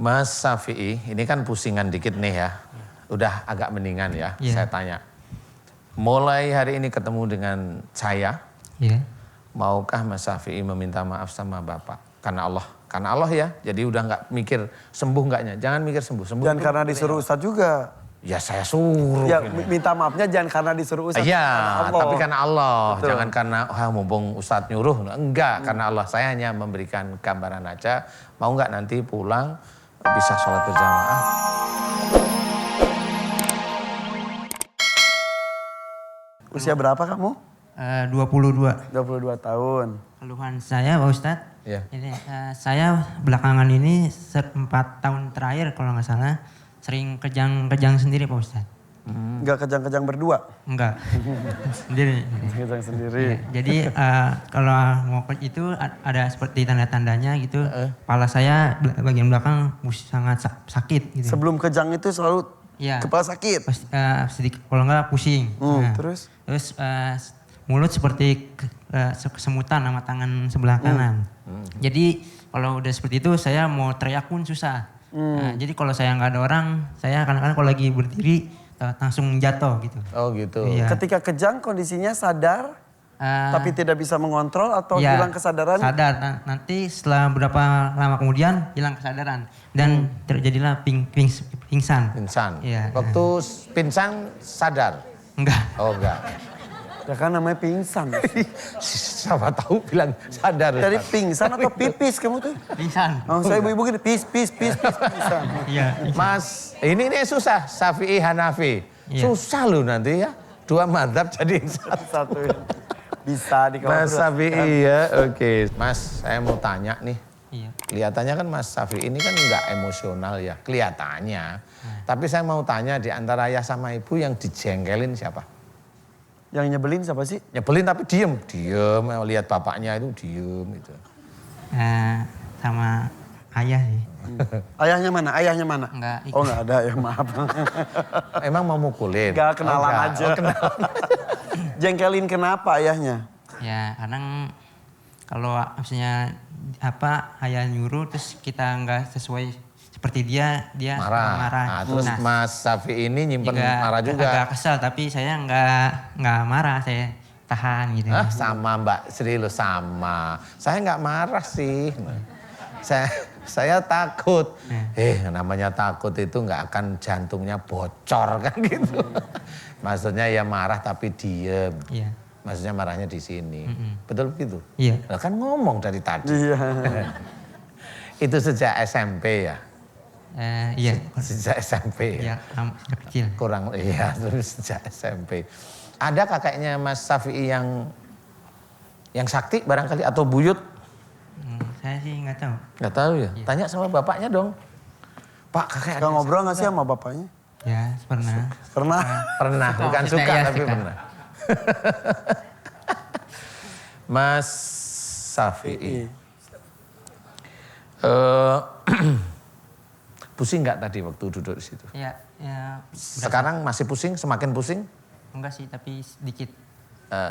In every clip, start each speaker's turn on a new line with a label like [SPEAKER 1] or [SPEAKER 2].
[SPEAKER 1] Mas Syafi'i, ini kan pusingan dikit nih ya. Udah agak mendingan ya, saya tanya. Mulai hari ini ketemu dengan saya, maukah Mas Syafi'i meminta maaf sama Bapak? Karena Allah. Karena Allah ya, jadi udah nggak mikir sembuh nggaknya. Jangan mikir sembuh.
[SPEAKER 2] Jangan karena disuruh Ustadz juga.
[SPEAKER 1] Ya saya suruh.
[SPEAKER 2] Ya minta maafnya jangan karena disuruh Ustadz.
[SPEAKER 1] Iya, tapi karena Allah.
[SPEAKER 2] Betul.
[SPEAKER 1] Jangan karena mumpung Ustadz nyuruh. Enggak, karena Allah. Saya hanya memberikan gambaran aja. Mau nggak nanti pulang bisa sholat berjamaah.
[SPEAKER 2] Usia berapa kamu?
[SPEAKER 3] 22.
[SPEAKER 2] 22 tahun.
[SPEAKER 3] Keluhan saya Pak Ustadz,
[SPEAKER 1] Iya.
[SPEAKER 3] ini, saya belakangan ini 4 tahun terakhir kalau nggak salah sering kejang-kejang sendiri Pak Ustadz.
[SPEAKER 2] Enggak kejang-kejang berdua?
[SPEAKER 3] Enggak, sendiri.
[SPEAKER 2] Kejang sendiri.
[SPEAKER 3] Ya, jadi kalau mau itu ada seperti tanda-tandanya gitu, kepala saya bagian belakang sangat sakit gitu.
[SPEAKER 2] Sebelum kejang itu selalu kepala sakit?
[SPEAKER 3] Sedikit, kalau nggak pusing.
[SPEAKER 2] Terus
[SPEAKER 3] Mulut seperti kesemutan sama tangan sebelah kanan. Jadi kalau udah seperti itu saya mau teriak pun susah. Jadi kalau saya nggak ada orang, saya kadang-kadang kalau lagi berdiri langsung jatuh gitu.
[SPEAKER 1] Oh gitu.
[SPEAKER 3] Iya.
[SPEAKER 2] ketika kejang kondisinya sadar tapi tidak bisa mengontrol atau hilang kesadaran?
[SPEAKER 3] Sadar. Nanti setelah berapa lama kemudian hilang kesadaran dan terjadilah pingsan.
[SPEAKER 1] Pingsan.
[SPEAKER 3] Iya.
[SPEAKER 1] Waktu pingsan sadar?
[SPEAKER 3] Enggak.
[SPEAKER 1] Oh enggak.
[SPEAKER 2] Ya kan namanya pingsan.
[SPEAKER 1] Siapa tahu bilang sadar.
[SPEAKER 2] Jadi pingsan atau pipis kamu tuh?
[SPEAKER 3] Pingsan.
[SPEAKER 2] Oh, saya ibu-ibu gini, pingsan.
[SPEAKER 3] Iya.
[SPEAKER 1] Mas, ini susah, Syafi'i Hanafi.
[SPEAKER 3] Iya.
[SPEAKER 1] Susah loh nanti ya. 2 madzhab jadi
[SPEAKER 2] Satu. Bisa
[SPEAKER 1] Mas Syafi'i ya, oke. Mas, saya mau tanya nih.
[SPEAKER 3] Iya.
[SPEAKER 1] Kelihatannya kan Mas Syafi'i ini kan nggak emosional ya, kelihatannya. Tapi saya mau tanya di antara ayah sama ibu yang dijengkelin siapa?
[SPEAKER 2] Yang nyebelin siapa sih?
[SPEAKER 1] Nyebelin tapi diem, lihat bapaknya itu diem gitu.
[SPEAKER 3] Sama ayah sih.
[SPEAKER 2] Ayahnya mana?
[SPEAKER 3] Enggak.
[SPEAKER 2] Oh enggak ada ya, maaf.
[SPEAKER 1] Emang mau mukulin?
[SPEAKER 2] Enggak, kenalan
[SPEAKER 1] enggak.
[SPEAKER 2] aja.
[SPEAKER 1] Oh, kenalan.
[SPEAKER 2] Jengkelin kenapa ayahnya?
[SPEAKER 3] Ya kadang kalau misalnya ayah nyuruh terus kita nggak sesuai seperti dia
[SPEAKER 1] marah. Nah, terus Mas Syafi'i ini nyimpen marah juga.
[SPEAKER 3] Agak kesal tapi saya nggak marah, saya tahan gitu.
[SPEAKER 1] Sama Mbak Sri lo sama. Saya nggak marah sih. Saya takut. Namanya takut itu nggak akan jantungnya bocor kan gitu. Maksudnya ya marah tapi diem.
[SPEAKER 3] Iya.
[SPEAKER 1] Maksudnya marahnya di sini. Betul begitu?
[SPEAKER 3] Iya.
[SPEAKER 1] Nah, kan ngomong dari tadi.
[SPEAKER 2] Iya.
[SPEAKER 1] Itu sejak SMP ya?
[SPEAKER 3] Iya.
[SPEAKER 1] Sejak SMP ya?
[SPEAKER 3] Iya, kecil.
[SPEAKER 1] Kurang, iya terus sejak SMP. Ada kakeknya Mas Syafi'i yang sakti barangkali atau buyut?
[SPEAKER 3] Saya sih nggak tahu.
[SPEAKER 1] Nggak tahu ya?
[SPEAKER 3] Iya.
[SPEAKER 1] Tanya sama bapaknya dong. Pak, kakek
[SPEAKER 2] Suka ngobrol nggak sih sama bapaknya?
[SPEAKER 3] Ya, pernah.
[SPEAKER 2] Pernah?
[SPEAKER 1] Pernah, bukan suka
[SPEAKER 3] Ya,
[SPEAKER 1] tapi
[SPEAKER 3] suka.
[SPEAKER 1] pernah. Mas Syafi'i. Pusing nggak tadi waktu duduk di situ?
[SPEAKER 3] Ya.
[SPEAKER 1] Sekarang masih pusing, semakin pusing?
[SPEAKER 3] Enggak sih, tapi sedikit.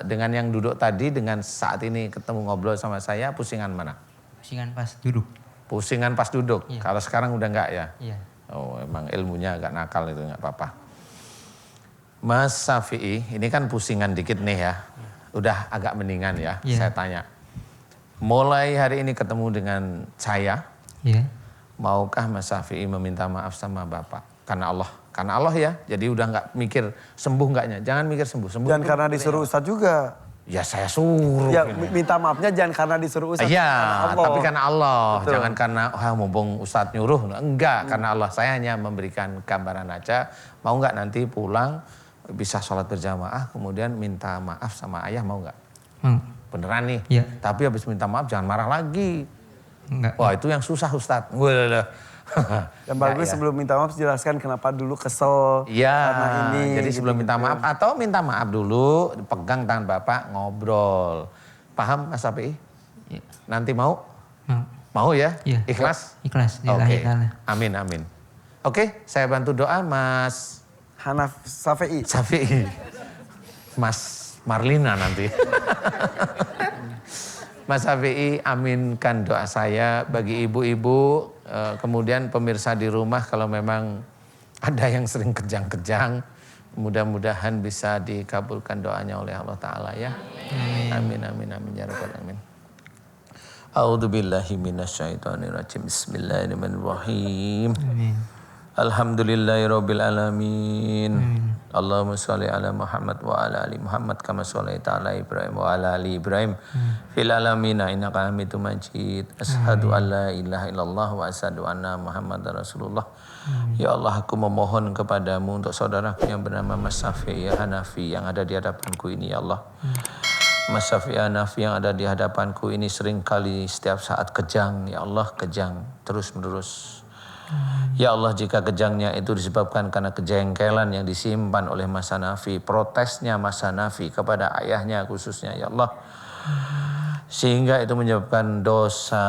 [SPEAKER 1] Dengan yang duduk tadi, dengan saat ini ketemu ngobrol sama saya, pusingan mana?
[SPEAKER 3] Pusingan pas duduk.
[SPEAKER 1] Pusingan pas duduk,
[SPEAKER 3] Iya.
[SPEAKER 1] kalau sekarang udah enggak ya?
[SPEAKER 3] Iya.
[SPEAKER 1] Oh emang ilmunya agak nakal itu, enggak apa-apa. Mas Syafi'i, ini kan pusingan dikit nih ya. Udah agak mendingan ya, saya tanya. Mulai hari ini ketemu dengan saya, maukah Mas Syafi'i meminta maaf sama Bapak? Karena Allah. Karena Allah ya, jadi udah nggak mikir sembuh nggaknya. Jangan mikir sembuh.
[SPEAKER 2] Jangan karena disuruh Ustadz juga.
[SPEAKER 1] Ya saya suruh.
[SPEAKER 2] Ya minta maafnya jangan karena disuruh Ustadz.
[SPEAKER 1] Iya,
[SPEAKER 2] Allah.
[SPEAKER 1] tapi karena Allah.
[SPEAKER 2] Betul.
[SPEAKER 1] Jangan karena mumpung Ustadz nyuruh. Enggak, karena Allah. Saya hanya memberikan gambaran aja. Mau nggak nanti pulang bisa sholat berjamaah, kemudian minta maaf sama ayah, mau nggak? Beneran nih.
[SPEAKER 3] Iya.
[SPEAKER 1] Tapi habis minta maaf jangan marah lagi.
[SPEAKER 3] Enggak.
[SPEAKER 1] Wah itu yang susah Ustadz.
[SPEAKER 2] Yang bagus sebelum minta maaf jelaskan kenapa dulu kesel
[SPEAKER 1] Iya,
[SPEAKER 2] karena ini.
[SPEAKER 1] jadi sebelum minta maaf atau minta maaf dulu, pegang tangan Bapak, ngobrol. Paham Mas Syafi'i?
[SPEAKER 3] Iya.
[SPEAKER 1] Nanti mau?
[SPEAKER 3] Mau.
[SPEAKER 1] Mau ya?
[SPEAKER 3] Iya.
[SPEAKER 1] Ikhlas?
[SPEAKER 3] Ikhlas.
[SPEAKER 1] Oke, amin. Oke, saya bantu doa Mas
[SPEAKER 2] Hanaf Syafi'i.
[SPEAKER 1] Syafi'i. Mas Marlina nanti. Mas Syafi'i, aminkan doa saya bagi ibu-ibu Kemudian pemirsa di rumah kalau memang ada yang sering kejang-kejang, mudah-mudahan bisa dikabulkan doanya oleh Allah Ta'ala ya. Amin, amin, amin, ya rabbal alamin. A'udzubillahi minasyaitonirrajim. Bismillahirrahmanirrahim. Alhamdulillahirabbil alamin. Allahumma shalli ala Muhammad wa ala ali Muhammad kama shallaita ala Ibrahim wa ala ali Ibrahim fil alamin innaka Hamidum Majid. Asyhadu an la ilaha illallah wa asyhadu anna Muhammadar Rasulullah. Ya Allah, aku memohon kepadamu untuk saudaraku yang bernama Mas Syafi'i Hanafi yang ada di hadapanku ini ya Allah. Mas Syafi'i Hanafi yang ada di hadapanku ini sering kali setiap saat kejang ya Allah, kejang terus menerus. Ya Allah, jika kejangnya itu disebabkan karena kejengkelan yang disimpan oleh Mas Hanafi, protesnya Mas Hanafi kepada ayahnya khususnya ya Allah, sehingga itu menyebabkan dosa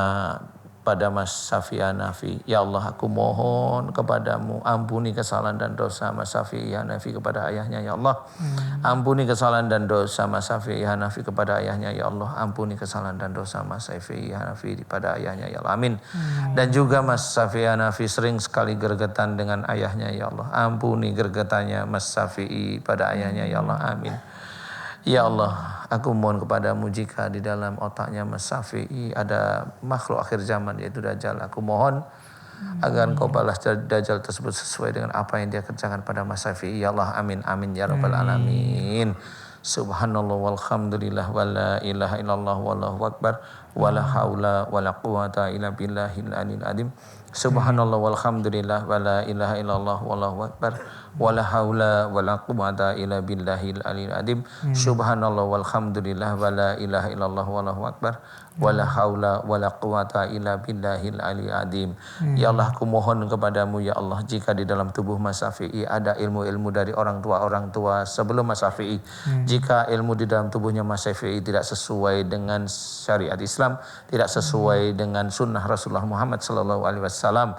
[SPEAKER 1] pada Mas Syafi'i Hanafi. Ya Allah, aku mohon kepadamu ampuni kesalahan dan dosa Mas Syafi'i Hanafi kepada ayahnya ya Allah. Ampuni kesalahan dan dosa Mas Syafi'i Hanafi kepada ayahnya ya Allah. Ampuni kesalahan dan dosa Mas Syafi'i Hanafi kepada ayahnya ya Allah. Amin. Dan juga Mas Syafi'i Hanafi sering sekali gergetan dengan ayahnya ya Allah. Ampuni gergetannya Mas Syafi'i pada ayahnya ya Allah. Amin. Ya Allah, aku mohon kepadamu jika di dalam otaknya Mas Syafi'i ada makhluk akhir zaman yaitu Dajjal. Aku mohon agar engkau balas Dajjal tersebut sesuai dengan apa yang dia kerjakan pada Mas Syafi'i. Ya Allah, amin, amin, ya rabbal alamin. Subhanallah walhamdulillah wa la ilaha illallah wallahu akbar wa la haula wa la quwata illa billahil aliyil azim. Subhanallah walhamdulillah wa la ilaha illallah wallahu akbar wa la haula wa la quwata illa billahil aliyil azim. Subhanallah walhamdulillah wa la ilaha illallah wallahu akbar wa la haula wa la quwata illa billahil aliyil azim. Ya Allah, aku mohon kepadamu ya Allah, jika di dalam tubuh Mas Syafi'i ada ilmu-ilmu dari orang tua sebelum Mas Syafi'i, jika ilmu di dalam tubuhnya Mas Syafi'i tidak sesuai dengan syariat Islam, tidak sesuai dengan sunnah Rasulullah Muhammad sallallahu alaihi wasallam,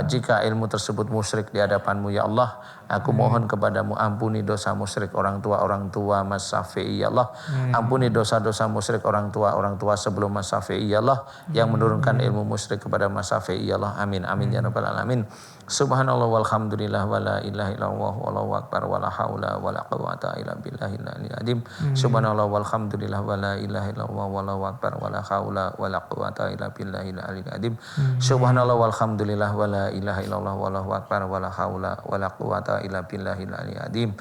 [SPEAKER 1] jika ilmu tersebut musyrik di hadapanmu ya Allah, aku mohon kepadamu ampuni dosa musyrik orang tua Mas Syafi'i ya Allah. Ampuni dosa-dosa musyrik orang tua sebelum Mas Syafi'i ya Allah, yang menurunkan ilmu musyrik kepada Mas Syafi'i ya Allah. Amin, amin, ya rabbal alamin. Subhanallah walhamdulillah wa la ilaha illallah wallahu akbar wa la haula wa la quwata illa billahil aliyil azim. Subhanallah walhamdulillah wa la ilaha illallah wallahu akbar wa la haula wa la quwata illa billahil aliyil azim. Subhanallah walhamdulillah wa la ilaha illallah wallahu akbar wa la haula wa la quwata illa billahil aliyil azim.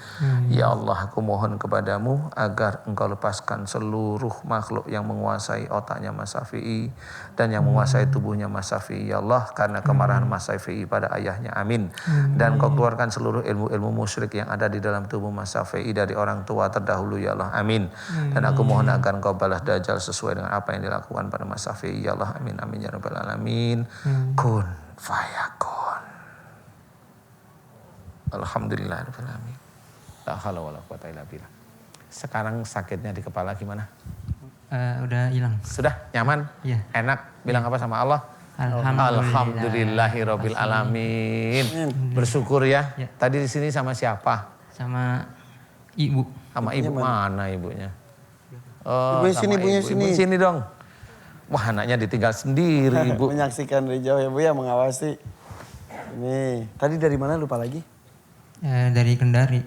[SPEAKER 1] Ya Allah, aku mohon kepadamu agar engkau lepaskan seluruh makhluk yang menguasai otaknya Mas Syafi'i dan yang menguasai tubuhnya Mas Syafi'i ya Allah, karena kemarahan Mas Syafi'i pada ayahnya. Amin. Dan kau keluarkan seluruh ilmu-ilmu musyrik yang ada di dalam tubuh Mas Syafi'i dari orang tua terdahulu ya Allah. Amin. Dan aku mohon agar engkau balas Dajjal sesuai dengan apa yang dilakukan pada Mas Syafi'i ya Allah. Amin, amin, ya rabbal alamin. Kun fayakun. Alhamdulillah rabbil alamin. La haula wala quwata illa billah. Sekarang sakitnya di kepala gimana?
[SPEAKER 3] Udah hilang.
[SPEAKER 1] Sudah nyaman?
[SPEAKER 3] Iya.
[SPEAKER 1] Enak? Bilang apa sama Allah? Alhamdulillahirabbil alamin. Bersyukur ya. Tadi di sini sama siapa?
[SPEAKER 3] Sama ibu.
[SPEAKER 1] Sama ibu. Mana ibunya? Oh,
[SPEAKER 2] ibu sini, ibunya sini.
[SPEAKER 1] Ibu sini dong. Wah, anaknya ditinggal sendiri ibu.
[SPEAKER 2] Menyaksikan dari jauh ya Bu ya, mengawasi. Ini tadi dari mana lupa lagi?
[SPEAKER 3] Dari Kendari.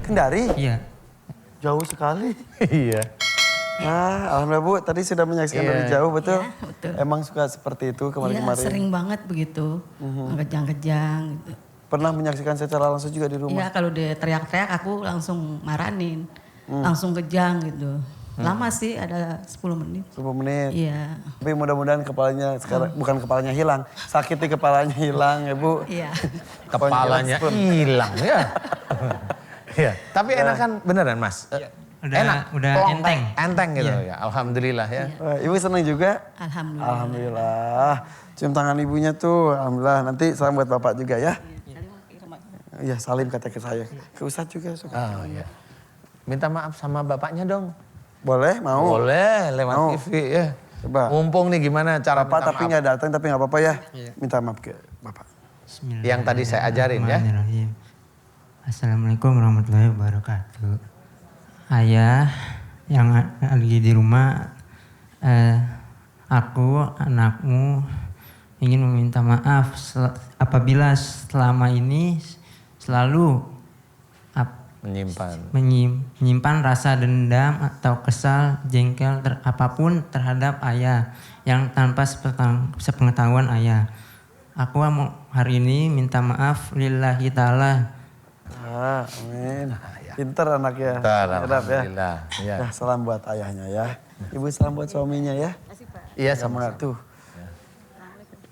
[SPEAKER 2] Kendari?
[SPEAKER 3] Iya.
[SPEAKER 2] Jauh sekali.
[SPEAKER 1] Iya.
[SPEAKER 2] Nah, alhamdulillah Bu, tadi sudah menyaksikan dari jauh, betul?
[SPEAKER 4] Ya, betul.
[SPEAKER 2] Emang suka seperti itu kemarin-kemarin?
[SPEAKER 4] Iya, sering banget begitu, kejang-kejang gitu.
[SPEAKER 2] Pernah menyaksikan secara langsung juga di rumah?
[SPEAKER 4] Iya, kalau dia teriak-teriak aku langsung maranin, langsung kejang gitu. Lama sih, ada 10 menit.
[SPEAKER 2] 10 menit?
[SPEAKER 4] Iya.
[SPEAKER 2] Tapi mudah-mudahan kepalanya sekarang, bukan kepalanya hilang, sakit di kepalanya hilang ya Bu.
[SPEAKER 4] Iya.
[SPEAKER 1] Kepalanya hilang ya. Iya. Tapi enakan beneran Mas?
[SPEAKER 3] Udah enteng.
[SPEAKER 1] Enteng gitu ya. Alhamdulillah ya.
[SPEAKER 2] Ibu senang juga?
[SPEAKER 4] Alhamdulillah.
[SPEAKER 2] Alhamdulillah. Cium tangan ibunya tuh, alhamdulillah. Nanti salam buat Bapak juga ya. Iya, salim kata ke saya. Ke Ustadz juga.
[SPEAKER 1] Oh iya. Minta maaf sama bapaknya dong.
[SPEAKER 2] Boleh, mau?
[SPEAKER 1] Boleh, lewat TV ya.
[SPEAKER 2] Coba.
[SPEAKER 1] Mumpung nih gimana cara
[SPEAKER 2] Bapak
[SPEAKER 1] minta
[SPEAKER 2] tapi
[SPEAKER 1] maaf.
[SPEAKER 2] nggak datang, tapi nggak apa-apa ya. Minta maaf ke Bapak.
[SPEAKER 1] Yang tadi saya ajarin ya.
[SPEAKER 3] Assalamualaikum warahmatullahi wabarakatuh. Ayah yang lagi di rumah, aku, anakmu, ingin meminta maaf apabila selama ini selalu menyimpan rasa dendam atau kesal, jengkel apapun terhadap ayah yang tanpa sepengetahuan ayah. Aku mau hari ini minta maaf lillahi ta'ala.
[SPEAKER 2] Amin. Pinter anaknya.
[SPEAKER 1] Pinter, alhamdulillah.
[SPEAKER 2] Ya. Ya, salam buat ayahnya ya. Ibu salam buat suaminya ya.
[SPEAKER 1] Iya,
[SPEAKER 2] sama tuh.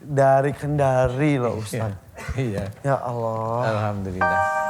[SPEAKER 2] Dari Kendari loh Ustaz.
[SPEAKER 1] Iya.
[SPEAKER 2] Ya Allah.
[SPEAKER 1] Alhamdulillah.